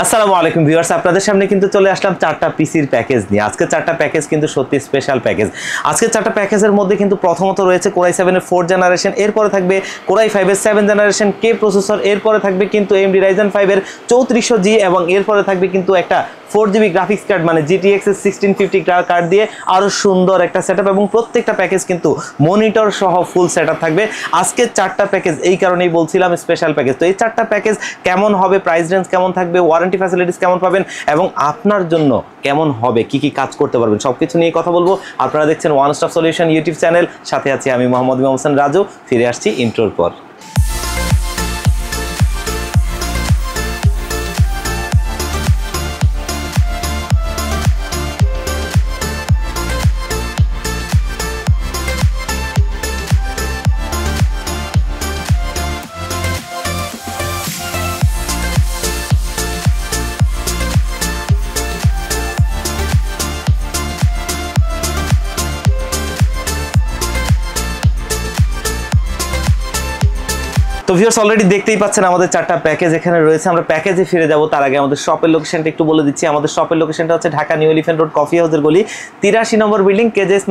আসসালামু আলাইকুম ভিউয়ার্স, আপনাদের সামনে কিন্তু চলে আসলাম চারটা পিসির প্যাকেজ নিয়ে। আজকে চারটা প্যাকেজ কিন্তু সত্যি স্পেশাল প্যাকেজ। আজকে চারটা প্যাকেজের মধ্যে কিন্তু প্রথমত রয়েছে কোরাই 7 এর 4th জেনারেশন, এরপরে থাকবে কোরাই 5 এর 7th জেনারেশন কে প্রসেসর, এরপরে থাকবে কিন্তু AMD Ryzen 5 এর 3400G এবং এরপরে থাকবে কিন্তু একটা 4GB গ্রাফিক্স কার্ড মানে GTX 1650 কার্ড দিয়ে আরো সুন্দর একটা সেটআপ এবং প্রত্যেকটা প্যাকেজ কিন্তু মনিটর সহ ফুল সেটআপ থাকবে। আজকে চারটা প্যাকেজ এই কারণেই বলছিলাম স্পেশাল প্যাকেজ। তো এই চারটা প্যাকেজ কেমন হবে, প্রাইস রেঞ্জ কেমন থাকবে, ওয়ারেন্টি ফ্যাসিলিটিস কেমন পাবেন এবং আপনার জন্য কেমন হবে, কি কি কাজ করতে পারবেন সবকিছু নিয়ে কথা বলবো। আপনারা দেখছেন one stop solution YouTube channel, সাথে আছি আমি মোহাম্মদ ইমাম হোসেন রাজু। ফিরে আসছি ইন্ট্রোর পর। তো ভিউয়ার্স অলরেডি দেখতেই পাচ্ছেন আমাদের চারটা প্যাকেজ এখানে রয়েছে। আমরা প্যাকেজে ফিরে যাব তার আগে আমাদের শপের লোকেশনটা একটু বলে দিচ্ছি। আমাদের শপের লোকেশনটা হচ্ছে Dhaka new elephant road coffee হাউসের গলি 83 নম্বর বিল্ডিং কেজেস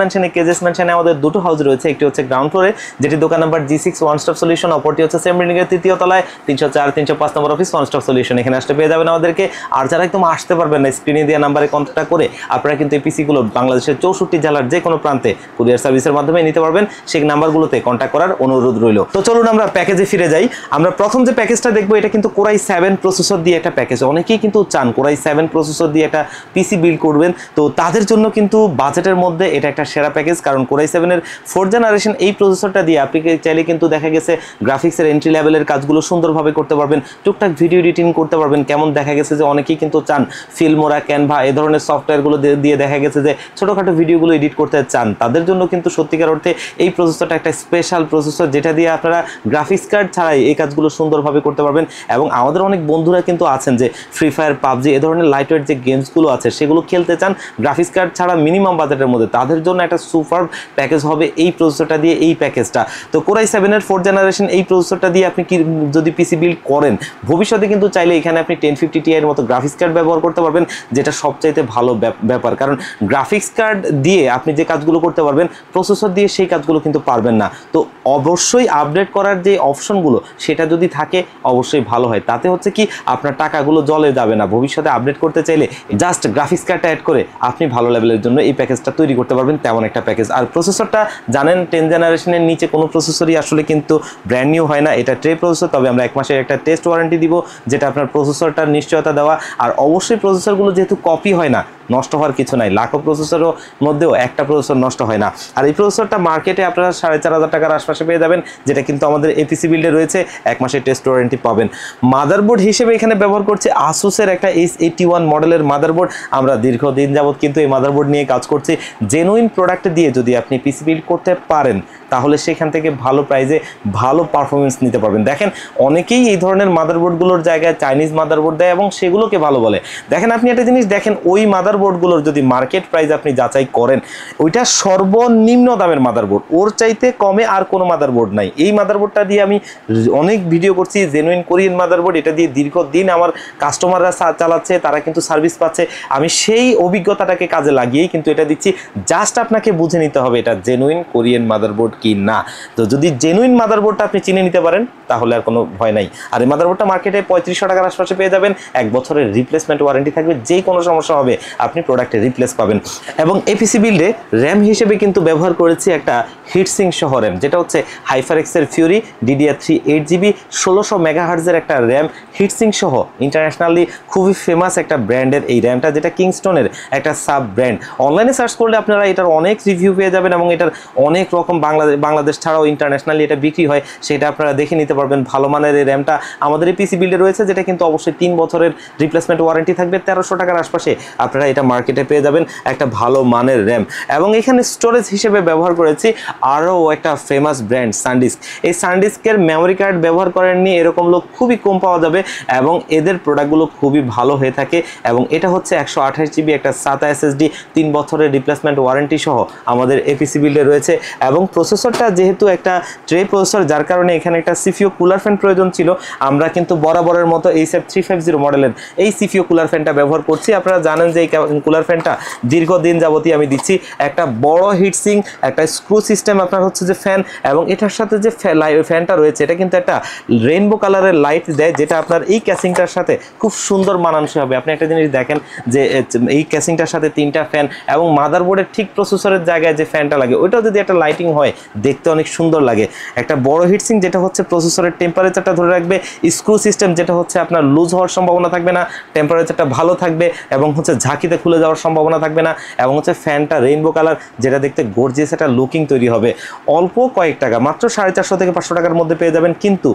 ম্যানশনে আমাদের দুটো হাউস রয়েছে। একটি হচ্ছে গ্রাউন্ড ফ্লোরে যেটি দোকান number G6 one stop solution, অপরটি হচ্ছে সেম বিল্ডিং এর তৃতীয় তলায় 304 305 নম্বর অফিস ওয়ান স্টপ সলিউশন। এখানে আসতে পেয়ে যাবেন আমাদেরকে। আর যারা একদম আসতে পারবেন না, স্ক্রিনে দেওয়া নাম্বারে কন্ট্যাক্ট করে আপনারা কিন্তু এই পিসি গুলো বাংলাদেশের 64 জেলার যে কোনো প্রান্তে কুরিয়ার সার্ভিসের মাধ্যমে নিতে পারবেন। সেই নাম্বারগুলোতে কন্ট্যাক্ট করার অনুরোধ রইল। তো চলুন আমরা প্যাকেজে ফিরে যাই। আমরা প্রথম যে প্যাকেজটা দেখবো এটা কিন্তু কোরাই 7 প্রসেসর দিয়ে একটা প্যাকেজ। অনেকেই কিন্তু চান কোরাই 7 প্রসেসর দিয়ে একটা পিসি বিল্ড করবেন, তো তাদের জন্য কিন্তু বাজেটের মধ্যে এটা একটা সেরা প্যাকেজ। কারণ কোরাই 7 এর 4th জেনারেশন এই প্রসেসরটা দিয়ে আপনি চাইলে কিন্তু দেখা গেছে গ্রাফিক্সের এন্ট্রি লেভেলের কাজগুলো সুন্দরভাবে করতে পারবেন, টুকটাক ভিডিও এডিটিং করতে পারবেন। কেমন দেখা গেছে যে অনেকেই কিন্তু চান ফিল্মোরা, ক্যানভা এই ধরনের সফটওয়্যারগুলো দিয়ে দেখা গেছে যে ছোটোখাটো ভিডিওগুলো এডিট করতে চান, তাদের জন্য কিন্তু সত্যিকার অর্থে এই প্রসেসরটা একটা স্পেশাল প্রসেসর, যেটা দিয়ে আপনারা গ্রাফিক্স কার্ড ছাড়াই এই কাজগুলো সুন্দরভাবে করতে পারবেন। এবং আমাদের অনেক বন্ধুরা কিন্তু আছেন যে ফ্রি ফায়ার, পাবজি এ ধরনের লাইটওয়েট যে গেমসগুলো আছে সেগুলো খেলতে চান গ্রাফিক্স কার্ড ছাড়া মিনিমাম বাজেটের মধ্যে, তাদের জন্য একটা সুপার প্যাকেজ হবে এই প্রসেসরটা দিয়ে এই প্যাকেজটা। তো কোরাই 7 এর 4th জেনারেশন এই প্রসেসরটা দিয়ে আপনি কি যদি পিসি বিল্ড করেন ভবিষ্যতে কিন্তু চাইলে এখানে আপনি 1050 Ti এর মতো গ্রাফিক্স কার্ড ব্যবহার করতে পারবেন, যেটা সবচাইতে ভালো ব্যাপার। কারণ গ্রাফিক্স কার্ড দিয়ে আপনি যে কাজগুলো করতে পারবেন প্রসেসর দিয়ে সেই কাজগুলো কিন্তু পারবেন না। তো অবশ্যই আপডেট করার যে অপশনগুলো সেটা যদি থাকে অবশ্যই ভালো হয়, তাতে হচ্ছে কি আপনার টাকাগুলো জলে যাবে না। ভবিষ্যতে আপডেট করতে চাইলে জাস্ট গ্রাফিক্স কার্ডটা অ্যাড করে আপনি ভালো লেভেলের জন্য এই প্যাকেজটা তৈরি করতে পারবেন, তেমন একটা প্যাকেজ। আর প্রসেসরটা জানেন 10 জেনারেশনের নিচে কোনো প্রসেসরই আসলে কিন্তু ব্র্যান্ড নিউ হয় না, এটা ট্রে প্রসেসর। তবে আমরা 1 মাসের একটা টেস্ট ওয়ারেন্টি দিব, যেটা আপনার প্রসেসরটার নিশ্চয়তা দেওয়া। আর অবশ্যই প্রসেসরগুলো যেহেতু কপি হয় না, নষ্ট হওয়ার কিছু নাই, লাখো প্রসেসরের মধ্যেও একটা প্রসেসর নষ্ট হয় না। আর এই প্রসেসরটা মার্কেটে আপনারা 4500 টাকার আশপাশে পেয়ে যাবেন, যেটা কিন্তু আমাদের এপিসি বিল্ডে রয়েছে। 1 মাসের টেস্ট ওয়ারেন্টি পাবেন। মাদারবোর্ড হিসেবে এখানে ব্যবহার করছে আসুসের একটা S81 মডেলের মাদারবোর্ড। আমরা দীর্ঘদিন যাবত কিন্তু এই মাদারবোর্ড নিয়ে কাজ করছি। জেনুইন প্রোডাক্ট দিয়ে যদি আপনি পিসি বিল্ড করতে পারেন তাহলে সেখান থেকে ভালো প্রাইজে ভালো পারফরমেন্স নিতে পারবেন। দেখেন অনেকেই এই ধরনের মাদারবোর্ডগুলোর জায়গায় চাইনিজ মাদারবোর্ড দেয় এবং সেগুলোকে ভালো বলে। দেখেন আপনি একটা জিনিস দেখেন, ওই মাদারবোর্ডগুলোর যদি মার্কেট প্রাইস আপনি যাচাই করেন, ওইটা সর্বনিম্ন দামের মাদারবোর্ড, ওর চাইতে কমে আর কোনো মাদারবোর্ড নাই। এই মাদারবোর্ডটা দিয়ে আমি অনেক ভিডিও করছি, জেনুইন কোরিয়ান মাদারবোর্ড। এটা দিয়ে দীর্ঘদিন আমার কাস্টমাররা চালাচ্ছে, তারা কিন্তু সার্ভিস পাচ্ছে। আমি সেই অভিজ্ঞতাটাকে কাজে লাগিয়েই কিন্তু এটা দিচ্ছি। জাস্ট আপনাকে বুঝে নিতে হবে এটা জেনুইন কোরিয়ান মাদারবোর্ড কি না। তো যদি জেনুইন মাদারবোর্ডটা আপনি চিনে নিতে পারেন তাহলে আর কোনো ভয় নাই। আর এই মাদারবোর্ডটা মার্কেটে 3500 টাকার আশপাশে পেয়ে যাবেন। 1 বছরের রিপ্লেসমেন্ট ওয়ারেন্টি থাকবে, যে কোনো সমস্যা হবে আপনি প্রোডাক্টে রিপ্লেস পাবেন। এবং এপিসি বিল্ডে র্যাম হিসেবে কিন্তু ব্যবহার করেছি একটা হিটসিং সহ র্যাম, যেটা হচ্ছে হাইফারেক্সের ফিউরি DDR3 8GB 1600 মেগাহার্জের একটা র্যাম হিটসিং সহ। ইন্টারন্যাশনালি খুবই ফেমাস একটা ব্র্যান্ডের এই র্যামটা, যেটা কিংস্টনের একটা সাব ব্র্যান্ড। অনলাইনে সার্চ করলে আপনারা এটার অনেক রিভিউ পেয়ে যাবেন এবং এটার অনেক রকম বাংলাদেশ ছাড়াও ইন্টারন্যাশনালি এটা বিক্রি হয়, সেটা আপনারা দেখে নিতে পারবেন। ভালো মানের এই র্যামটা আমাদের এই পিসি বিল্ডে রয়েছে, যেটা কিন্তু অবশ্যই 3 বছরের রিপ্লেসমেন্ট ওয়ারেন্টি থাকবে। 1300 টাকার আশপাশে আপনারা এটা মার্কেটে পেয়ে যাবেন একটা ভালো মানের র্যাম। এবং এখানে স্টোরেজ হিসেবে ব্যবহার করেছি আরও একটা ফেমাস ব্র্যান্ড সানডিস্ক। এই সানডিস্কের মেমোরি কার্ড ব্যবহার করেননি এরকম লোক খুবই কম পাওয়া যাবে, এবং এদের প্রোডাক্টগুলো খুবই ভালো হয়ে থাকে। এবং এটা হচ্ছে 128 জিবি একটা SATA SSD, 3 বছরের রিপ্লেসমেন্ট ওয়ারেন্টি সহ আমাদের এপিসি বিল্ডে রয়েছে। এবং প্রসেসরটা যেহেতু একটা ট্রে প্রসেসর, যার কারণে এখানে একটা সিপিইউ কুলার ফ্যান প্রয়োজন ছিল। আমরা কিন্তু বরাবরের মতো HF350 মডেলের এই সিপিইউ কুলার ফ্যানটা ব্যবহার করছি। আপনারা জানেন যে এই কুলার ফ্যানটা দীর্ঘদিন যাবতীয় আমি দিচ্ছি। একটা বড় হিটসিং, একটা স্ক্রু সিস্টেম আপনার হচ্ছে যে ফ্যান, এবং এটার সাথে যে ফ্যানটা রয়েছে এটা কিন্তু একটা রেইনবো কালারের লাইট দেয়, যেটা আপনার এই ক্যাসিংটার সাথে খুব সুন্দর মানানসই হবে। আপনি একটা জিনিস দেখেন যে এই ক্যাসিংটার সাথে 3টা ফ্যান, এবং মাদারবোর্ডের ঠিক প্রসেসরের জায়গায় যে ফ্যানটা লাগে ওইটাও যদি একটা লাইটিং হয় দেখতে অনেক সুন্দর লাগে। একটা বড় হিটসিং যেটা হচ্ছে প্রসেসরের টেম্পারেচারটা ধরে রাখবে, স্ক্রু সিস্টেম যেটা হচ্ছে আপনার লুজ হওয়ার সম্ভাবনা থাকবে না, টেম্পারেচারটা ভালো থাকবে, এবং হচ্ছে ঝাঁকিতে খুলে যাওয়ার সম্ভাবনা থাকবে না, এবং হচ্ছে ফ্যানটা রেইনবো কালার যেটা দেখতে গর্জিয়াস একটা লুকিং তৈরি হবে। অল্প কয়েক টাকা, মাত্র 450 থেকে 500 টাকার মধ্যে পেয়ে যাবেন, কিন্তু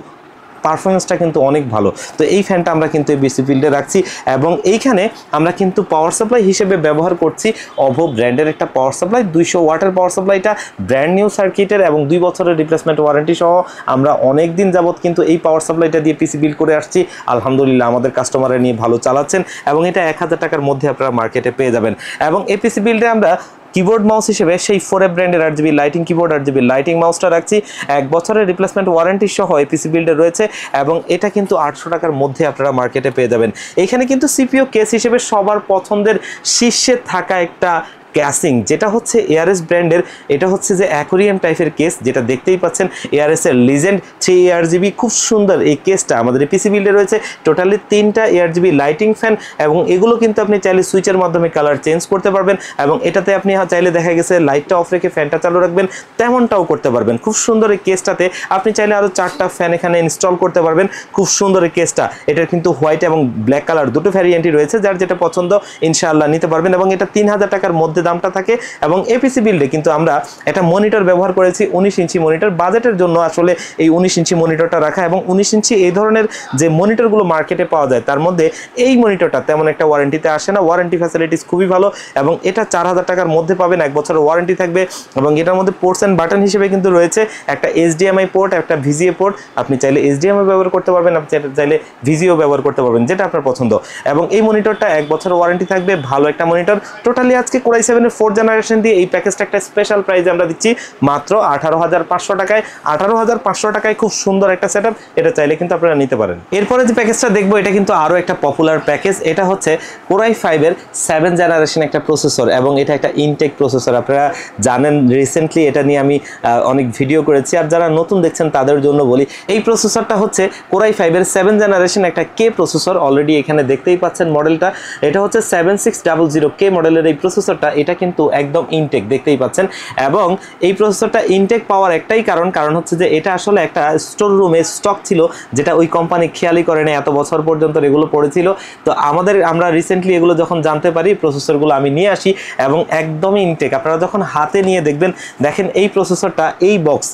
পারফরমেন্সটা কিন্তু অনেক ভালো। তো এই ফ্যানটা আমরা কিন্তু এই বিসি ফিল্ডে রাখছি, এবং এইখানে আমরা কিন্তু পাওয়ার সাপ্লাই হিসেবে ব্যবহার করছি OVO ব্র্যান্ডের একটা পাওয়ার সাপ্লাই, 200 ওয়াটের পাওয়ার সাপ্লাইটা ব্র্যান্ড নিউ সার্কিটের, এবং 2 বছরের রিপ্লেসমেন্ট ওয়ারেন্টি সহ আমরা অনেক দিন যাবত কিন্তু এই পাওয়ার সাপ্লাইটা দিয়ে পিসি বিল্ড করে আসছি। আলহামদুলিল্লাহ আমাদের কাস্টমাররা নিয়ে ভালো চালাচ্ছেন, এবং এটা 1000 টাকার মধ্যে আপনারা মার্কেটে পেয়ে যাবেন। এবং এই পিসি বিল্ডে আমরা কিবোর্ড মাউস হিসেবে সেই 4A ব্র্যান্ডের 8GB lighting keyboard, 8GB lighting মাউসটা রাখছি। 1 বছরের রিপ্লেসমেন্ট ওয়ারেন্টি সহ এপিসি বিল্ডে রয়েছে, এবং এটা কিন্তু 800 টাকার মধ্যে আপনারা মার্কেটে পেয়ে যাবেন। এখানে কিন্তু সিপিইউ কেস হিসেবে সবার পছন্দের শীর্ষে থাকা একটা ক্যাসিং, যেটা হচ্ছে এআরএস ব্র্যান্ডের। এটা হচ্ছে যে অ্যাকোরিয়াম টাইপের কেস, যেটা দেখতেই পাচ্ছেন এআরএস এর লিজেন্ড 3 ARGB, খুব সুন্দর এই কেসটা আমাদের পিসি বিল্ডে রয়েছে। টোটালি 3টা ARGB লাইটিং ফ্যান, এবং এগুলো কিন্তু আপনি চাইলে সুইচের মাধ্যমে কালার চেঞ্জ করতে পারবেন, এবং এটাতে আপনি চাইলে দেখা গেছে লাইটটা অফ রেখে ফ্যানটা চালু রাখবেন, তেমনটাও করতে পারবেন। খুব সুন্দর এই কেসটাতে আপনি চাইলে আরও 4টা ফ্যান এখানে ইনস্টল করতে পারবেন। খুব সুন্দর এই কেসটা, এটার কিন্তু হোয়াইট এবং ব্ল্যাক কালার দুটো ভ্যারিয়েন্টই রয়েছে, যার যেটা পছন্দ ইনশাআল্লাহ নিতে পারবেন। এবং এটা 3000 টাকার মধ্যে দামটা থাকে। এবং এপিসি বিল্ডে কিন্তু আমরা একটা মনিটর ব্যবহার করেছি, 19 ইঞ্চি মনিটর। বাজেটের জন্য আসলে এই 19 ইঞ্চি মনিটরটা রাখা, এবং 19 ইঞ্চি এই ধরনের যে মনিটরগুলো মার্কেটে পাওয়া যায় তার মধ্যে এই মনিটরটা তেমন একটা ওয়ারেন্টিতে আসে না, ওয়ারেন্টি ফ্যাসিলিটিস খুবই ভালো। এবং এটা 4000 টাকার মধ্যে পাবেন, 1 বছরের ওয়ারেন্টি থাকবে। এবং এটার মধ্যে পোর্টস অ্যান্ড বাটন হিসেবে কিন্তু রয়েছে একটা HDMI পোর্ট, একটা VGA পোর্ট। আপনি চাইলে HDMI ব্যবহার করতে পারবেন, আপনি চাইলে VGA ব্যবহার করতে পারবেন, যেটা আপনার পছন্দ। এবং এই মনিটরটা 1 বছরের ওয়ারেন্টি থাকবে, ভালো একটা মনিটর। টোটালি আজকে Core i7 এর 4th জেনারেশন দিয়ে এই প্যাকেজটা একটা স্পেশাল প্রাইসে আমরা দিচ্ছি মাত্র 18,500 টাকায়। 18,500 টাকায় খুব সুন্দর একটা সেটআপ, এটা চাইলে কিন্তু আপনারা নিতে পারেন। এরপরে যে প্যাকেজটা দেখবো এটা কিন্তু আরো একটা পপুলার প্যাকেজ। এটা হচ্ছে Core i5 এর 7th জেনারেশন একটা প্রসেসর, এবং এটা একটা ইনটেক প্রসেসর। আপনারা জানেন রিসেন্টলি এটা নিয়ে আমি অনেক ভিডিও করেছি, আর যারা নতুন দেখছেন তাদের জন্য বলি, এই প্রসেসরটা হচ্ছে Core i5 এর 7th জেনারেশন একটা কে প্রসেসর। অলরেডি এখানে দেখতেই পাচ্ছেন মডেলটা, এটা হচ্ছে 7600K মডেলের এই প্রসেসরটা। এটা কিন্তু একদম ইনটেক দেখতেই পাচ্ছেন, এবং এই প্রসেসরটা ইনটেক পাওয়ার একটাই কারণ হচ্ছে যে এটা আসলে একটা স্টোর রুমে স্টক ছিল, যেটা ওই কোম্পানি খেয়ালই করে না, এত বছর পর্যন্ত এগুলো পড়েছিল। তো আমরা রিসেন্টলি এগুলো যখন জানতে পারি, প্রসেসরগুলো আমি নিয়ে আসি, এবং একদমই ইনটেক। আপনারা যখন হাতে নিয়ে দেখবেন, দেখেন এই প্রসেসরটা, এই বক্স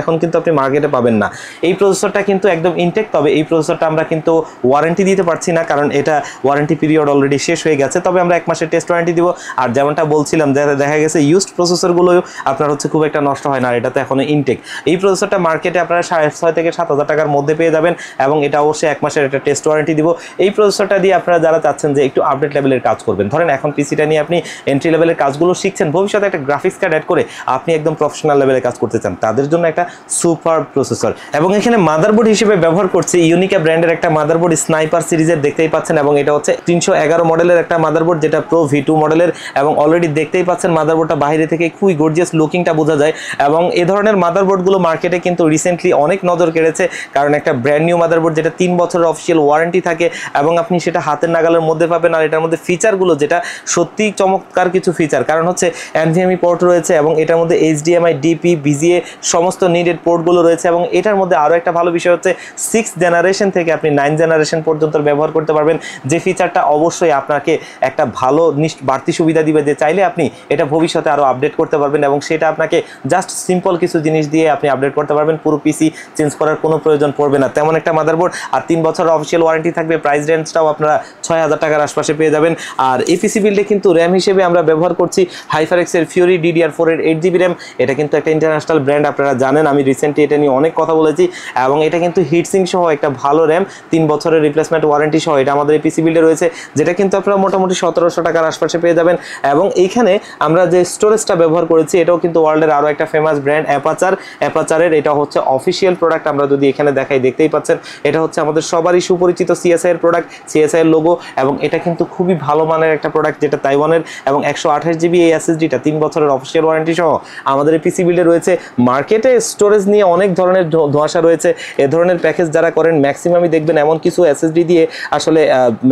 এখন কিন্তু আপনি মার্কেটে পাবেন না। এই প্রসেসরটা কিন্তু একদম ইনটেক। তবে এই প্রসেসরটা আমরা কিন্তু ওয়ারেন্টি দিতে পারছি না, কারণ এটা ওয়ারেন্টি পিরিয়ড অলরেডি শেষ হয়ে গেছে। তবে আমরা 1 মাসের টেস্ট ওয়ারেন্টি দিব। আর যেমনটা বলছিলাম, দেখা গেছে ইউজড প্রসেসরগুলো আপনার হচ্ছে খুব একটা নষ্ট হয় না, আর এটা তো এখনো ইনটেক। এই প্রসেসরটা মার্কেটে আপনারা 6,500 থেকে 7,000 টাকার মধ্যে পেয়ে যাবেন, এবং এটা অবশ্যই 1 মাসের একটা টেস্ট ওয়ারেন্টি দিব। এই প্রসেসরটা দিয়ে আপনারা যারা চাচ্ছেন যে একটু আপডেট লেভেলের কাজ করবেন, ধরেন এখন পিসিটা নিয়ে আপনি এন্ট্রি লেভেলের কাজগুলো শিখছেন, ভবিষ্যতে একটা গ্রাফিক্স কার্ড অ্যাড করে আপনি একদম প্রফেশনাল লেভেলে কাজ করতে চান, তাদের জন্য একটা সুপার প্রসেসর। এবং এখানে মাদারবোর্ড হিসেবে ব্যবহার করছি ইউনিকা ব্র্যান্ডের একটা মাদারবোর্ড, স্নাইপার সিরিজের, দেখতেই পাচ্ছেন। এবং এটা হচ্ছে 311 মডেলের একটা মাদারবোর্ড, যেটা Pro V2 মডেলের। এবং অলরেডি দেখতেই পাচ্ছেন মাদারবোর্ডটা বাইরে থেকে খুবই গর্জিয়াস লুকিংটা বোঝা যায়। এবং এই ধরনের মাদারবোর্ডগুলো মার্কেটে কিন্তু রিসেন্টলি অনেক নজর কেড়েছে, কারণ একটা ব্র্যান্ড নিউ মাদারবোর্ড, যেটা 3 বছরের অফিসিয়াল ওয়ারেন্টি থাকে, এবং আপনি সেটা হাতের নাগালের মধ্যে পাবেন। আর এটার মধ্যে ফিচারগুলো যেটা সত্যিই চমৎকার কিছু ফিচার, কারণ হচ্ছে NVMe পোর্ট রয়েছে, এবং এটার মধ্যে HDMI, DP, VGA সমস্ত নিডেড পোর্টগুলো রয়েছে। এবং এটার মধ্যে আরও একটা ভালো বিষয় হচ্ছে 6th জেনারেশন থেকে আপনি 9th জেনারেশন পর্যন্ত ব্যবহার করতে পারবেন, যে ফিচারটা অবশ্যই আপনাকে একটা ভালো বাড়তি সুবিধা দিবে, যে চাইলে আপনি এটা ভবিষ্যতে আরও আপডেট করতে পারবেন এবং সেটা আপনাকে জাস্ট সিম্পল কিছু জিনিস দিয়ে আপনি আপডেট করতে পারবেন, পুরো পিসি চেঞ্জ করার কোনো প্রয়োজন পড়বে না তেমন একটা মাদারবোর্ড। আর 3 বছরের অফিসিয়াল ওয়ারেন্টি থাকবে, প্রাইস রেঞ্জটাও আপনারা 6000 টাকার আশপাশে পেয়ে যাবেন। আর এই পিসি বিল্ডে কিন্তু র্যাম হিসেবে আমরা ব্যবহার করছি হাইফারেক্সের ফিউরি DDR4 এর 8GB র্যাম। এটা কিন্তু একটা ইন্টারন্যাশনাল ব্র্যান্ড, আপনারা জানেন, আমি রিসেন্টলি এটা নিয়ে অনেক কথা বলেছি এবং এটা কিন্তু হিটসিং সহ একটা ভালো র্যাম, 3 বছরের রিপ্লেসমেন্ট ওয়ারেন্টি সহ এটা আমাদের এই পিসি বিল্ডে রয়েছে, যেটা কিন্তু আপনারা মোটামুটি 1700 টাকার আশপাশে পেয়ে যাবেন। এবং এইখানে আমরা যে স্টোরেজটা ব্যবহার করেছি এটাও কিন্তু ওয়ার্ল্ডের আরও একটা ফেমাস ব্র্যান্ড অ্যাপাচারের, এটা হচ্ছে অফিসিয়াল প্রোডাক্ট। আমরা যদি এখানে দেখাই দেখতেই পাচ্ছেন, এটা হচ্ছে আমাদের সবারই সুপরিচিত CSI এর প্রোডাক্ট, CSI এর লোগো, এবং এটা কিন্তু খুবই ভালো মানের একটা প্রোডাক্ট যেটা তাইওয়ানের, এবং 128GB এই SSDটা 3 বছরের অফিসিয়াল ওয়ারেন্টি সহ আমাদের এই পিসি বিল্ডে রয়েছে। মার্কেটে স্টোরেজ নিয়ে অনেক ধরনের ধোঁয়াশা রয়েছে, এ ধরনের প্যাকেজ যারা করেন ম্যাক্সিমামই দেখবেন এমন কিছু SSD দিয়ে আসলে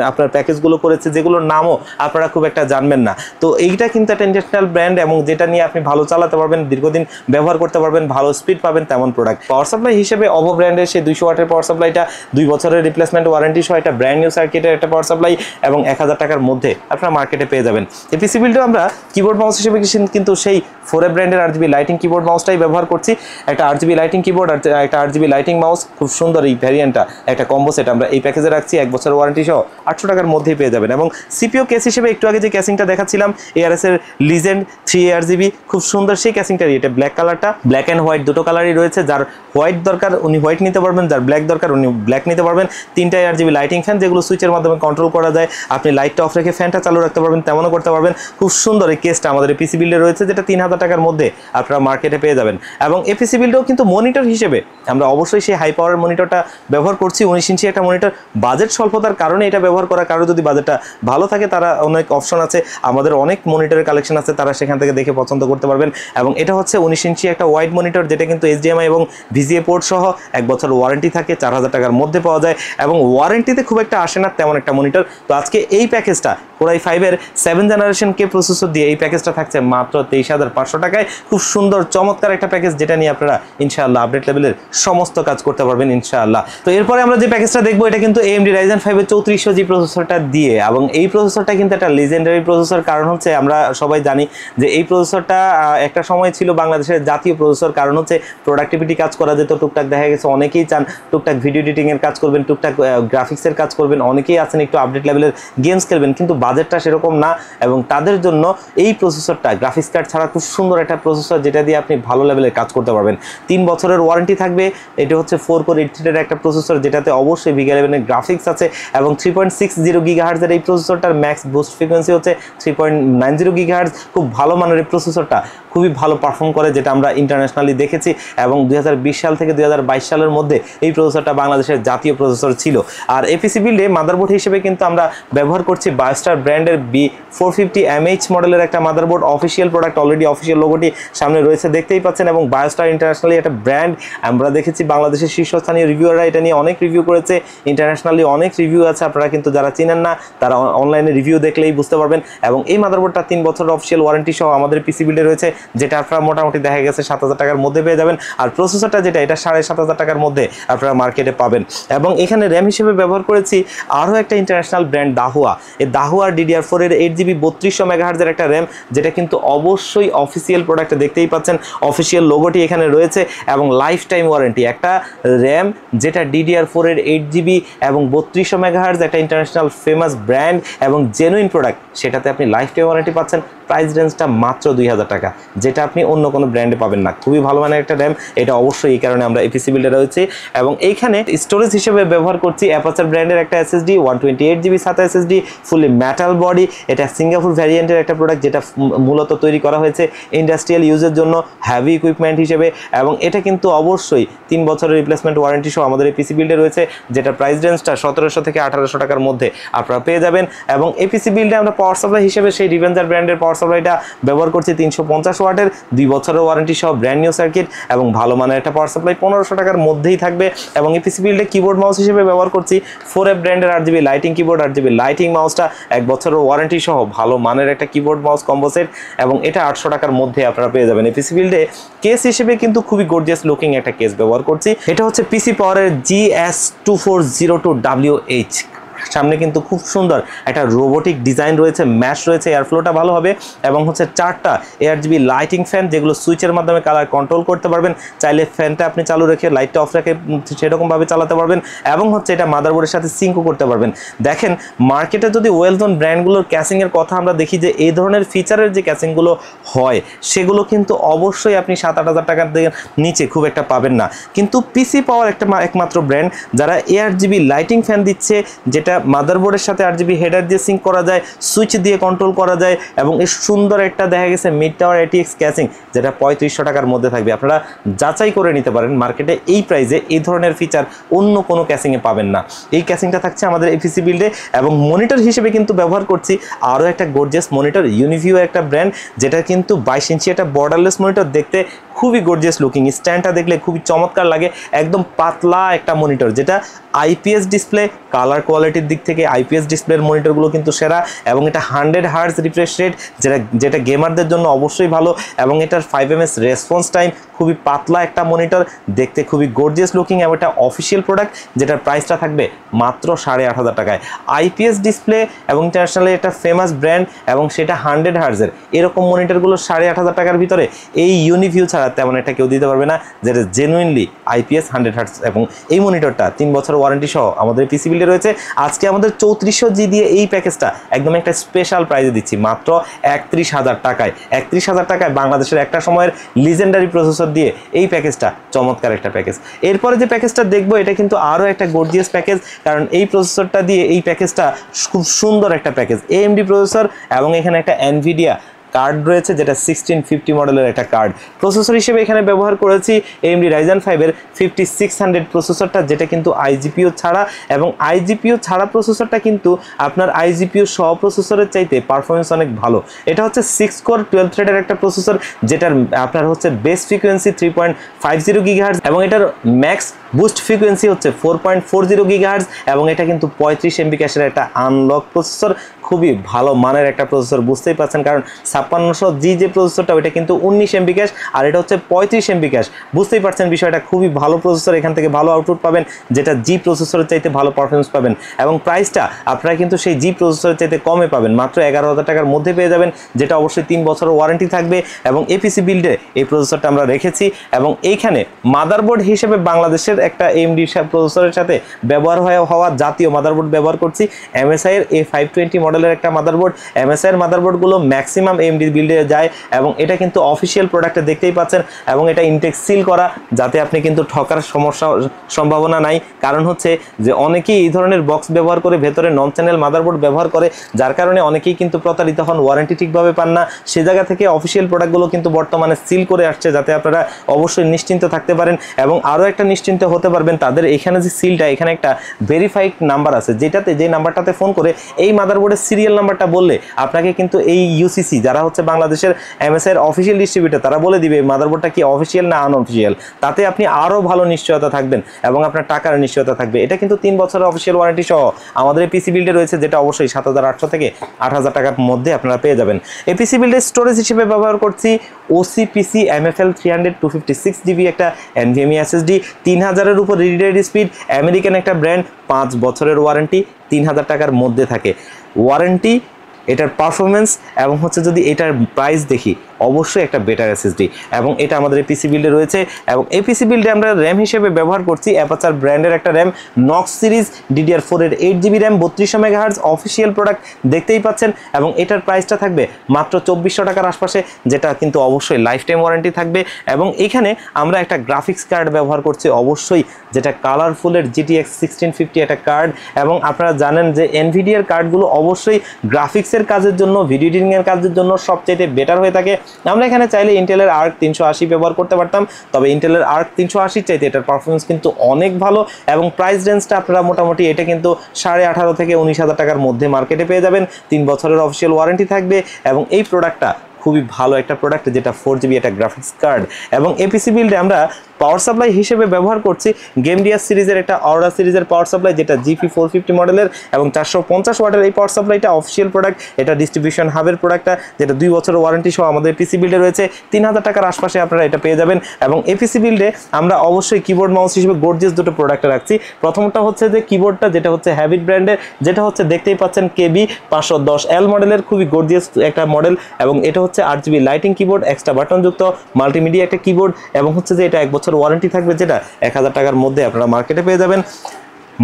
আপনার প্যাকেজগুলো করেছে যেগুলোর নামও আপনারা খুব একটা জানবেন না। তো এইটা কিন্তু একটা ইন্টারন্যাশনাল ব্র্যান্ড এবং যেটা নিয়ে আপনি ভালো চালাতে পারবেন, দীর্ঘদিন ব্যবহার করতে পারবেন, ভালো স্পিড পাবেন তেমন প্রোডাক্ট। পাওয়ার সাপ্লাই হিসেবে অভো ব্র্যান্ডের সেই 200 ওয়াটের পাওয়ার সাপ্লাইটা 2 বছরের রিপ্লেসমেন্ট ওয়ারেন্টি সহ একটা ব্র্যান্ড নিউ সার্কিটের একটা পাওয়ার সাপ্লাই এবং 1000 টাকার মধ্যে আপনারা মার্কেটে পেয়ে যাবেন। এই পিসি বিল্ডেও আমরা কিবোর্ড মাউস হিসেবে কিন্তু সেই 4A ব্র্যান্ডের RGB লাইটিং কিবোর্ড মাউসটাই ব্যবহার করছি। একটা RGB লাইটিং কিবোর্ড আর একটা RGB লাইটিং মাউস, খুব সুন্দর এই ভ্যারিয়েন্টটা, একটা কম্বো সেট আমরা এই প্যাকেজে রাখছি, 1 বছর ওয়ারেন্টি সহ 800 টাকার মধ্যেই পেয়ে যাবেন। এবং সিপিইউ কেস হিসেবে একটু আগে যে ক্যাসিংটা দেখাচ্ছিলাম ARS এর লিজেন্ড 3ARGB, খুব সুন্দর সেই ক্যাসিংটারই, এটা ব্ল্যাক কালারটা, ব্ল্যাক অ্যান্ড হোয়াইট দুটো কালারই রয়েছে, যার হোয়াইট দরকার উনি হোয়াইট নিতে পারবেন, যার ব্ল্যাক দরকার উনি ব্ল্যাক নিতে পারবেন। 3টা RGB লাইটিং ফ্যান যেগুলো সুইচের মাধ্যমে কন্ট্রোল করা যায়, আপনি লাইটটা অফ রেখে ফ্যানটা চালু রাখতে পারবেন, তেমনও করতে পারবেন। খুব সুন্দর এই কেসটা আমাদের এই পিসি বিল্ডে রয়েছে, যেটা 3000 টাকার মধ্যে আপনারা মার্কেটে পেয়ে যাবেন। এবং এই পিসি বিল্ডেও কিন্তু মনিটর হিসেবে আমরা অবশ্যই সেই হাই পাওয়ার মনিটরটা ব্যবহার করছি, 19 ইঞ্চি একটা মনিটর। বাজেট স্বল্পতার কারণে এটা ব্যবহার করা, কারো যদি বাজেটটা ভালো থাকে তারা অনেক অপশন আছে, আমাদের অনেক মনিটরের কালেকশন আছে, তারা সেখান থেকে দেখে পছন্দ করতে পারবেন। এবং এটা হচ্ছে 19 ইঞ্চি একটা ওয়াইড মনিটর, যেটা কিন্তু HDMI এবং VGA পোর্ট সহ 1 বছর ওয়ারেন্টি থাকে, 4000 টাকার মধ্যে পাওয়া যায় এবং ওয়ারেন্টিতে খুব একটা আসে না তেমন একটা মনিটর। তো আজকে এই প্যাকেজটা Core i5 এর 7 জেনারেশন কে প্রসেসর দিয়ে এই প্যাকেজটা থাকছে মাত্র 23500 টাকায়। খুব সুন্দর চমৎকার একটা প্যাকেজ, যেটা নিয়ে আপনারা ইনশাআল্লাহ আপডেট লেভেলের সমস্ত কাজ করতে পারবেন ইনশাআল্লাহ। তো এরপরে আমরা যে প্যাকেজটা দেখবো এটা কিন্তু AMD Ryzen 5 এর 3400G প্রসেসরটা দিয়ে, এবং এই প্রসেসরটা কিন্তু একটা লিজেন্ডারি প্রসেসর। কারণ হচ্ছে আমরা সবাই জানি যে এই প্রসেসরটা একটা সময় ছিল বাংলাদেশের জাতীয় প্রসেসর, কারণ হচ্ছে প্রোডাক্টিভিটি কাজ করা যেত, টুকটাক দেখা গেছে অনেকেই চান টুকটাক ভিডিও এডিটিং এর কাজ করবেন, টুকটাক গ্রাফিক্সের কাজ করবেন, অনেকেই আছেন একটু আপডেট লেভেলের গেমস খেলবেন, কিন্তু বাজেটটা সেরকম না, এবং তাদের জন্য এই প্রসেসরটা গ্রাফিক্স কার্ড ছাড়া খুব সুন্দর একটা প্রসেসর, যেটা দিয়ে আপনি ভালো লেভেলের কাজ করতে পারবেন। 3 বছরের ওয়ারেন্টি থাকবে। এটা হচ্ছে 4 কোর 8 থ্রেডের একটা প্রসেসর, যেটাতে অবশ্যই VGA11 এর গ্রাফিক্স আছে এবং 3.60 GHz এর এই প্রসেসরটার ম্যাক্স বুস্ট ফ্রিকোয়েন্সি হচ্ছে 3.90 GHz। খুব ভালো মানের এই প্রসেসরটা খুবই ভালো পারফর্ম করে, যেটা আমরা ইন্টারন্যাশনালি দেখেছি, এবং 2020 সাল থেকে 2022 সালের মধ্যে এই প্রসেসরটা বাংলাদেশের জাতীয় প্রসেসর ছিল। আর এপিসি বিল্ডে মাদারবোর্ড হিসেবে কিন্তু আমরা ব্যবহার করছি বায়োস্টার ব্র্যান্ডের B450MH মডেলের একটা motherboard, official product, already official লোগোটি সামনে রয়েছে দেখতেই পাচ্ছেন। এবং বায়োস্টার ইন্টারন্যাশনালি একটা ব্র্যান্ড, আমরা দেখেছি বাংলাদেশের শীর্ষস্থানীয় রিভিউয়াররা এটা নিয়ে অনেক রিভিউ করেছে, ইন্টারন্যাশনালি অনেক রিভিউ আছে, আপনারা কিন্তু যারা চিনেন না তারা অনলাইনে রিভিউ দেখলেই বুঝতে পারবেন। এবং এই মাদারবোর্ডটা 3 বছরের অফিসিয়াল ওয়ারেন্টি সহ আমাদের পিসি বিল্ডে রয়েছে, যেটা আপনারা মোটামুটি দেখা গেছে 7000 টাকার মধ্যে পেয়ে যাবেন। আর প্রসেসরটা যেটা, এটা 7500 টাকার মধ্যে আপনারা মার্কেটে পাবেন। এবং এখানে র্যাম হিসেবে ব্যবহার করেছি আরও একটা ইন্টারন্যাশনাল ব্র্যান্ড দাহুয়া। এই দাহুয়ার DDR4 এর 8GB 3200 MHz এর একটা র্যাম, যেটা কিন্তু অবশ্যই অফিসিয়াল প্রোডাক্টে দেখতেই পাচ্ছেন, অফিসিয়াল লোগোটি এখানে রয়েছে এবং লাইফ টাইম ওয়ারেন্টি। একটা র্যাম যেটা DDR4 এর 8GB এবং 3200 MHz, একটা ইন্টারন্যাশনাল ফেমাস ব্র্যান্ড এবং জেনুইন প্রোডাক্ট, সেটাতে আপনি লাইফ টাইম ওয়ারেন্টি পাচ্ছেন। প্রাইস রেঞ্জটা মাত্র 2000 টাকা, যেটা আপনি অন্য কোনো ব্র্যান্ডে পাবেন না। খুবই ভালো মানের একটা র্যাম, এটা অবশ্যই এই কারণে আমরা এপিসি বিল্ডে রয়েছে। এবং এইখানে স্টোরেজ হিসেবে ব্যবহার করছি অ্যাপাচার ব্র্যান্ডের একটা SSD 128GB SATA SSD, fully metal body. এটা সিঙ্গাপুর ভ্যারিয়েন্টের একটা প্রোডাক্ট, যেটা মূলত তৈরি করা হয়েছে ইন্ডাস্ট্রিয়াল ইউজের জন্য, হ্যাভি ইকুইপমেন্ট হিসেবে। এবং এটা কিন্তু অবশ্যই 3 বছরের রিপ্লেসমেন্ট ওয়ারেন্টি সহ আমাদের এই পিসি বিল্ডে রয়েছে, যেটা প্রাইস রেঞ্জটা 1700 থেকে 1800 টাকার মধ্যে আপনারা পেয়ে যাবেন। এবং এই পিসি বিল্ডে আমরা পাওয়ার সাপ্লাই হিসেবে সেই রিভেঞ্জার ব্র্যান্ডের পাওয়ার সাপ্লাইটা ব্যবহার করছি 350 ওয়াটের, 2 বছরের ওয়ারেন্টি সহ ব্র্যান্ড নিউ সার্কিট এবং ভালো মানের একটা পাওয়ার সাপ্লাই 1500 টাকার মধ্যেই থাকবে। এবং এই পিসি বিল্ডে কিবোর্ড মাউস হিসেবে ব্যবহার করছি 4A ব্র্যান্ডের RGB lighting keyboard, RGB lighting মাউসটা 1 বছরের ওয়ারেন্টি সহ ভালো মানের একটা কিবোর্ড মাউস কম্বো সেট, এবং এটা 800 টাকার মধ্যে আপনারা পেয়ে যাবেন। এই পিসি বিল্ডে কেস হিসেবে কিন্তু খুবই গর্জিয়াস লুকিং একটা কেস ব্যবহার করছি। এটা হচ্ছে পিসি পাওয়ারের GS2402WH সামনে কিন্তু খুব সুন্দর একটা রোবোটিক ডিজাইন রয়েছে, ম্যাশ রয়েছে, এয়ারফ্লোটা ভালো হবে এবং হচ্ছে 4টা ARGB লাইটিং ফ্যান যেগুলো সুইচের মাধ্যমে কালার কন্ট্রোল করতে পারবেন। চাইলে ফ্যানটা আপনি চালু রেখে লাইটটা অফ রেখে সেরকমভাবে চালাতে পারবেন এবং হচ্ছে এটা মাদারবোর্ডের সাথে সিঙ্কও করতে পারবেন। দেখেন মার্কেটে যদি ওয়েল নোন ব্র্যান্ডগুলোর ক্যাসিংয়ের কথা আমরা দেখি যে এই ধরনের ফিচারের যে ক্যাসিংগুলো হয় সেগুলো কিন্তু অবশ্যই আপনি 7-8 হাজার টাকার নিচে খুব একটা পাবেন না। কিন্তু পিসি পাওয়ার একমাত্র ব্র্যান্ড যারা ARGB লাইটিং ফ্যান দিচ্ছে, যেটা মাদারবোর্ডের সাথে RGB হেডার দিয়ে সিঙ্ক করা যায়, সুইচ দিয়ে কন্ট্রোল করা যায় এবং এই সুন্দর একটা দেখা গেছে মিড টাওয়ার ATX ক্যাসিং যেটা 3500 টাকার মধ্যে থাকবে। আপনারা যাচাই করে নিতে পারেন মার্কেটে এই প্রাইসে এই ধরনের ফিচার অন্য কোনো ক্যাসিংয়ে পাবেন না। এই ক্যাসিংটা থাকছে আমাদের এপিসি বিল্ডে এবং মনিটর হিসেবে কিন্তু ব্যবহার করছি আরও একটা গর্জিয়াস মনিটর, ইউনিভিউ একটা ব্র্যান্ড, যেটা কিন্তু 22 ইঞ্চি একটা বর্ডারলেস মনিটর, দেখতে খুবই গর্জিয়াস লুকিং। স্ট্যান্ডটা দেখলে খুবই চমৎকার লাগে, একদম পাতলা একটা মনিটর যেটা IPS ডিসপ্লে, কালার কোয়ালিটির দিক থেকে IPS ডিসপ্লের মনিটরগুলো কিন্তু সেরা এবং এটা 100 হার্জ রিফ্রেশ রেট যেটা গেমারদের জন্য অবশ্যই ভালো এবং এটার 5ms রেসপন্স টাইম, খুবই পাতলা একটা মনিটর, দেখতে খুবই গর্জিয়াস লুকিং এবং এটা অফিসিয়াল প্রোডাক্ট যেটার প্রাইসটা থাকবে মাত্র 8500 টাকায়। IPS ডিসপ্লে এবং ইন্টারন্যাশনালি একটা ফেমাস ব্র্যান্ড এবং সেটা 100 হার্জের এরকম মনিটরগুলো 8500 টাকার ভিতরে এই ইউনিভিউ ছাড়া তেমন একটা কেউ দিতে পারবে না যেটা জেনুইনলি IPS 100 হার্জ এবং এই মনিটরটা 3 বছর ওয়ারেন্টি সহ আমাদের পিসি বিল্ডে রয়েছে। আজকে আমাদের 3400G দিয়ে এই প্যাকেজটা একদম একটা স্পেশাল প্রাইজে দিচ্ছি মাত্র 31,000 টাকায়। 31,000 টাকায় বাংলাদেশের একটা সময়ের লিজেন্ডারি প্রসেসর দিয়ে এই প্যাকেজটা চমৎকার একটা প্যাকেজ। এরপরে যে প্যাকেজটা দেখবো এটা কিন্তু আরও একটা গর্জিয়াস প্যাকেজ, কারণ এই প্রসেসরটা দিয়ে এই প্যাকেজটা খুব সুন্দর একটা প্যাকেজ। AMD প্রসেসর এবং এখানে একটা NVIDIA কার্ড রয়েছে যেটা 1650 মডেলের একটা কার্ড। প্রসেসর হিসেবে এখানে ব্যবহার করেছি AMD Ryzen 5 এর 5600 প্রসেসরটা, যেটা কিন্তু iGPU ছাড়া এবং iGPU ছাড়া প্রসেসরটা কিন্তু আপনার iGPU সহ প্রসেসরের চাইতে পারফরমেন্স অনেক ভালো। এটা হচ্ছে 6 কোর 12 থ্রেডের একটা প্রসেসর যেটার আপনার হচ্ছে বেস ফ্রিকোয়েন্সি 3.50 GHz এবং এটার ম্যাক্স বুস্ট ফ্রিকোয়েন্সি হচ্ছে 4.40 GHz এবং এটা কিন্তু 35 MB ক্যাশের একটা আনলক প্রসেসর। খুবই ভালো মানের একটা প্রসেসর, বুঝতেই পারছেন, কারণ 5600G যে প্রসেসরটা ওইটা কিন্তু 19 MB ক্যাশ আর এটা হচ্ছে 35 MB ক্যাশ। বুঝতেই পারছেন বিষয়টা, খুবই ভালো প্রসেসর, এখান থেকে ভালো আউটপুট পাবেন, যেটা জি প্রসেসরের চাইতে ভালো পারফরমেন্স পাবেন এবং প্রাইসটা আপনারা কিন্তু সেই জি প্রসেসরের চাইতে কমে পাবেন, মাত্র 11,000 টাকার মধ্যে পেয়ে যাবেন, যেটা অবশ্যই 3 বছরের ওয়ারেন্টি থাকবে এবং এপিসি বিল্ডে এই প্রসেসরটা আমরা রেখেছি এবং এইখানে মাদারবোর্ড হিসেবে বাংলাদেশের একটা AMD প্রসেসরের সাথে ব্যবহার হওয়া জাতীয় মাদারবোর্ড ব্যবহার করছি। MSI এর A520 মডেলের একটা মাদারবোর্ড। MSI এর মাদারবোর্ডগুলো ম্যাক্সিমাম AMD বিল্ডে যায় এবং এটা কিন্তু অফিসিয়াল প্রোডাক্টে দেখতেই পাচ্ছেন এবং এটা ইনটেক্স সিল করা, যাতে আপনি কিন্তু ঠকার সম্ভাবনা নাই। কারণ হচ্ছে যে অনেকেই এই ধরনের বক্স ব্যবহার করে ভেতরে নন চ্যানেল মাদারবোর্ড ব্যবহার করে, যার কারণে অনেকেই কিন্তু প্রতারিত হন, ওয়ারেন্টি ঠিকভাবে পান না। সে জায়গা থেকে অফিসিয়াল প্রোডাক্টগুলো কিন্তু বর্তমানে সিল করে আসছে, যাতে আপনারা অবশ্যই নিশ্চিন্ত থাকতে পারেন এবং আরও একটা নিশ্চিন্ত হতে পারবেন। তাদের এখানে যে সিলটা, এখানে একটা ভেরিফাইড নাম্বার আছে, যে নাম্বারটাতে ফোন করে এই মাদারবোর্ডের সিরিয়াল নাম্বারটা বললে আপনাকে কিন্তু এই UCC যারা হচ্ছে বাংলাদেশের MSI এর অফিসিয়াল ডিস্ট্রিবিউটর, তারা বলে দিবে মাদারবোর্ডটা কি অফিসিয়াল না আনঅফিসিয়াল। তাতে আপনি আরও ভালো নিশ্চয়তা থাকবেন এবং আপনার টাকার নিশ্চয়তা থাকবে। এটা কিন্তু 3 বছরের অফিসিয়াল ওয়ারেন্টি সহ আমাদের এই পিসি বিল্ডে রয়েছে, যেটা অবশ্যই 7,800 থেকে 8,000 টাকার মধ্যে আপনারা পেয়ে যাবেন। এই পিসি বিল্ডের স্টোরেজ হিসেবে ব্যবহার করছি OCPC MFL 300 256GB একটা NVMe SSD, 3000-এর উপর রিড রাইট স্পিড, আমেরিকান একটা ব্র্যান্ড, 5 বছরের ওয়ারেন্টি, 3000 টাকার মধ্যে থাকে ওয়ারেন্টি। এটার পারফরমেন্স এবং হচ্ছে যদি এটার প্রাইস দেখি অবশ্যই একটা বেটার SSD এবং এটা আমাদের এই পিসি বিল্ডে রয়েছে এবং এই পিসি বিল্ডে আমরা র্যাম হিসেবে ব্যবহার করছি অ্যাপাচার ব্র্যান্ডের একটা র্যাম, নক্স সিরিজ DDR4 এর 8GB RAM, 3200 MHz official product দেখতেই পাচ্ছেন এবং এটার প্রাইসটা থাকবে মাত্র 2400 টাকার আশপাশে, যেটা কিন্তু অবশ্যই লাইফ টাইম ওয়ারেন্টি থাকবে এবং এখানে আমরা একটা গ্রাফিক্স কার্ড ব্যবহার করছি অবশ্যই, যেটা কালারফুলের GTX 1650 একটা কার্ড এবং আপনারা জানেন যে NVIDIA কার্ডগুলো অবশ্যই গ্রাফিক্সের কাজের জন্য, ভিডিও এডিটিং এর কাজের জন্য সবচেয়ে বেটার হয়ে থাকে। আমরা এখানে চাইলে ইন্টেলের আর্ক 380 ব্যবহার করতে পারতাম, তবে ইন্টেলের আর্ক 380 চাইতে এটার পারফরমেন্স কিন্তু অনেক ভালো এবং প্রাইস রেঞ্জটা আপনারা মোটামুটি এটা কিন্তু 18,500 থেকে 19,000 টাকার মধ্যে মার্কেটে পেয়ে যাবেন। 3 বছরের অফিসিয়াল ওয়ারেন্টি থাকবে এবং এই প্রোডাক্টটা খুবই ভালো একটা প্রোডাক্ট, যেটা 4GB একটা গ্রাফিক্স কার্ড। এবং এই পিসি বিল্ডে আমরা পাওয়ার সাপ্লাই হিসেবে ব্যবহার করছি গেমডিয়াস সিরিজের একটা অরা সিরিজের পাওয়ার সাপ্লাই, যেটা GP 450 মডেলের এবং 450 ওয়াটের। এই পাওয়ার সাপ্লাইটা অফিসিয়াল প্রোডাক্ট, এটা ডিস্ট্রিবিউশন হাবের প্রোডাক্টটা, যেটা 2 বছরের ওয়ারেন্টি সহ আমাদের পিসি বিল্ডে রয়েছে। 3000 টাকার আশপাশে আপনারা এটা পেয়ে যাবেন। এবং এই পিসি বিল্ডে আমরা অবশ্যই কিবোর্ড মাউস হিসেবে গর্জিয়াস দুটো প্রোডাক্ট রাখছি। প্রথমটা হচ্ছে যে কিবোর্ডটা, যেটা হচ্ছে হ্যাবিট ব্র্যান্ডের, যেটা হচ্ছে দেখতেই পাচ্ছেন KB 510L মডেলের, খুবই গর্জিয়াস একটা মডেল। এবং এটা হচ্ছে 8GB lighting keyboard, extra button যুক্ত মাল্টিমিডিয়া একটা কিবোর্ড, এবং হচ্ছে যে এটা 1 বছর ওয়ারেন্টি থাকবে, যেটা 1000 টাকার মধ্যে আপনারা মার্কেটে পেয়ে যাবেন।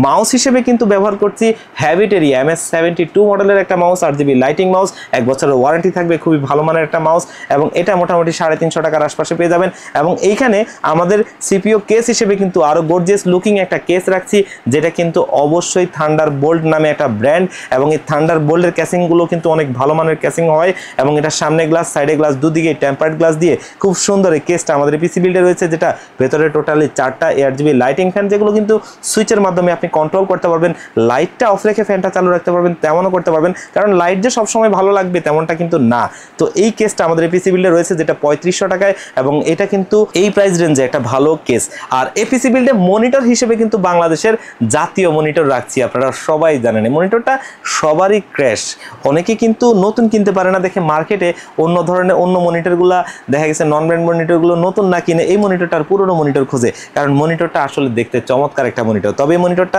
মাউস হিসেবে কিন্তু ব্যবহার করছি হ্যাবিটেরই MS72 মডেলের একটা মাউস, 8GB লাইটিং মাউস, 1 বছরের ওয়ারেন্টি থাকবে, খুবই ভালো মানের একটা মাউস। এবং এটা মোটামুটি 350 টাকার আশপাশে পেয়ে যাবেন। এবং এইখানে আমাদের সিপিইউ কেস হিসেবে কিন্তু আরও গর্জিয়াস লুকিং একটা কেস রাখছি, যেটা কিন্তু অবশ্যই থান্ডারবোল্ট নামে একটা ব্র্যান্ড। এবং এই থান্ডারবোল্টের ক্যাসিংগুলো কিন্তু অনেক ভালো মানের ক্যাসিং হয়। এবং এটা সামনে গ্লাস, সাইডে গ্লাস, দুদিকে টেম্পার্ড গ্লাস দিয়ে খুব সুন্দর এই কেসটা আমাদের পিসি বিল্ডে রয়েছে, যেটা ভেতরে টোটালি 4টা 8GB লাইটিং ফ্যান, যেগুলো কিন্তু সুইচের মাধ্যমে আপনি কন্ট্রোল করতে পারবেন। লাইটটা অফ রেখে ফ্যানটা চালু রাখতে পারবেন, তেমনও করতে পারবেন, কারণ লাইট যে সবসময় ভালো লাগবে তেমনটা কিন্তু না। তো এই কেসটা আমাদের পিসি বিল্ডে রয়েছে, যেটা 3500 টাকায়। এবং এটা কিন্তু এই প্রাইস রেঞ্জে একটা ভালো কেস। আর এই পিসি বিল্ডে মনিটর হিসেবে কিন্তু বাংলাদেশের জাতীয় মনিটর রাখছি। আপনারা সবাই জানেন এই মনিটরটা সবারই ক্র্যাশ, অনেকে কিন্তু নতুন কিনতে পারে না দেখে মার্কেটে অন্য ধরনের অন্য মনিটরগুলো দেখা গেছে নন ব্র্যান্ড মনিটরগুলো নতুন না কিনে এই মনিটরটার পুরনো মনিটর খোঁজে, কারণ মনিটরটা আসলে দেখতে চমৎকার একটা মনিটর। তবে এই মনিটরটা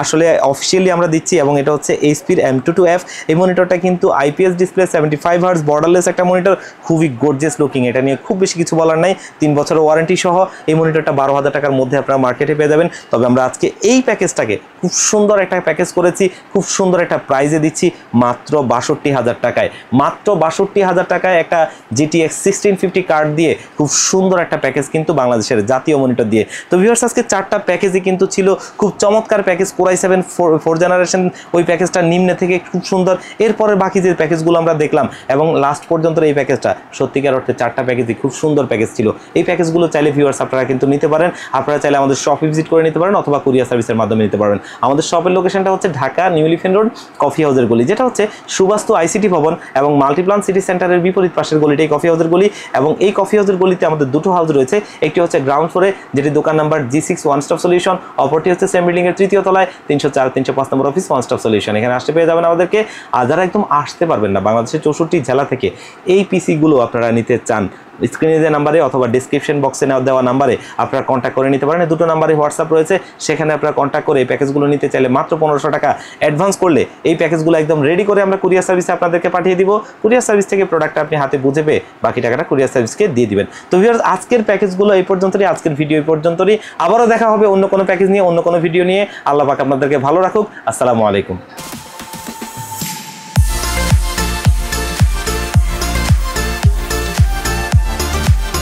আসলে অফিসিয়ালি আমরা দিচ্ছি, এবং এটা হচ্ছে HPর M22F। এই মনিটরটা কিন্তু IPS ডিসপ্লে, 75 হার্টজ বর্ডারলেস একটা মনিটর, খুবই গর্জিয়াস লুকিং। এটা নিয়ে খুব বেশি কিছু বলার নাই, 3 বছরের ওয়ারেন্টি সহ এই মনিটরটা 12,000 টাকার মধ্যে আপনারা মার্কেটে পেয়ে যাবেন। তবে আমরা আজকে এই প্যাকেজটাকে খুব সুন্দর একটা প্যাকেজ করেছি, খুব সুন্দর একটা প্রাইজে দিচ্ছি, মাত্র 62,000 টাকায়। মাত্র 62,000 টাকায় একটা GTX 1650 কার্ড দিয়ে খুব সুন্দর একটা প্যাকেজ কিন্তু বাংলাদেশের জাতীয় মনিটর দিয়ে। তো ভিউয়ার্স, আজকে 4টা প্যাকেজই কিন্তু ছিল খুব চমৎকার প্যাকেজ। Core i7 4 জেনারেশন ওই প্যাকেজটা নিম্নে থেকে খুব সুন্দর। এরপরে বাকি যে প্যাকেজগুলো আমরা দেখলাম এবং লাস্ট পর্যন্ত এই প্যাকেজটা সত্যিকার অর্থে 4টা প্যাকেজই খুব সুন্দর প্যাকেজ ছিল। এই প্যাকেজগুলো চাইলে ভিউয়ার্স আপনারা কিন্তু নিতে পারেন। আপনারা চাইলে আমাদের শপে ভিজিট করে নিতে পারেন, অথবা কুরিয়ার সার্ভিসের মাধ্যমে নিতে পারবেন। আমাদের শপের লোকেশনটা হচ্ছে Dhaka new elephant road coffee হাউসের গলি, যেটা হচ্ছে সুবাস্তু ICT ভবন এবং মাল্টিপ্লান সিটি সেন্টারের বিপরীত পাশের গলিটাই কফি হাউসের গলি। এবং এই কফি হাউসের গলিতে আমাদের দুটো হাউস রয়েছে, একটি হচ্ছে গ্রাউন্ড ফ্লোরে, যেটি দোকান number G6 one stop solution, অপরটি হচ্ছে সেম বিল্ডিং এর 3য় তলায় 304 305 নম্বর অফিস ওয়ান স্টপ সলিউশন। এখানে আসতে পেয়ে যাবেন আমাদেরকে। আর যারা একদম আসতে পারবেন না, বাংলাদেশের 64 জেলা থেকে এই পিসিগুলো আপনারা নিতে চান, স্ক্রিনে যে নাম্বারে অথবা ডিসক্রিপশন বক্সে দেওয়া নাম্বারে আপনারা কন্ট্যাক্ট করে নিতে পারেন। দুটো নাম্বারে হোয়াটসঅ্যাপ রয়েছে, সেখানে আপনারা কন্ট্যাক্ট করে এই প্যাকেজগুলো নিতে চাইলে মাত্র 1500 টাকা অ্যাডভান্স করলে এই প্যাকেজগুলো একদম রেডি করে আমরা কুরিয়ার সার্ভিসে আপনাদেরকে পাঠিয়ে দিব। কুরিয়ার সার্ভিস থেকে প্রোডাক্টটা আপনি হাতে বুঝে পেয়ে বাকি টাকাটা কুরিয়ার সার্ভিসকে দিয়ে দিবেন। তো ভিউয়ার্স, আজকের প্যাকেজগুলো এই পর্যন্তই, আজকের ভিডিও এই পর্যন্তই। আবারও দেখা হবে অন্য কোনো প্যাকেজ নিয়ে, অন্য কোনো ভিডিও নিয়ে। আল্লাহ পাক আপনাদেরকে ভালো রাখুক। আসসালামু আলাইকুম।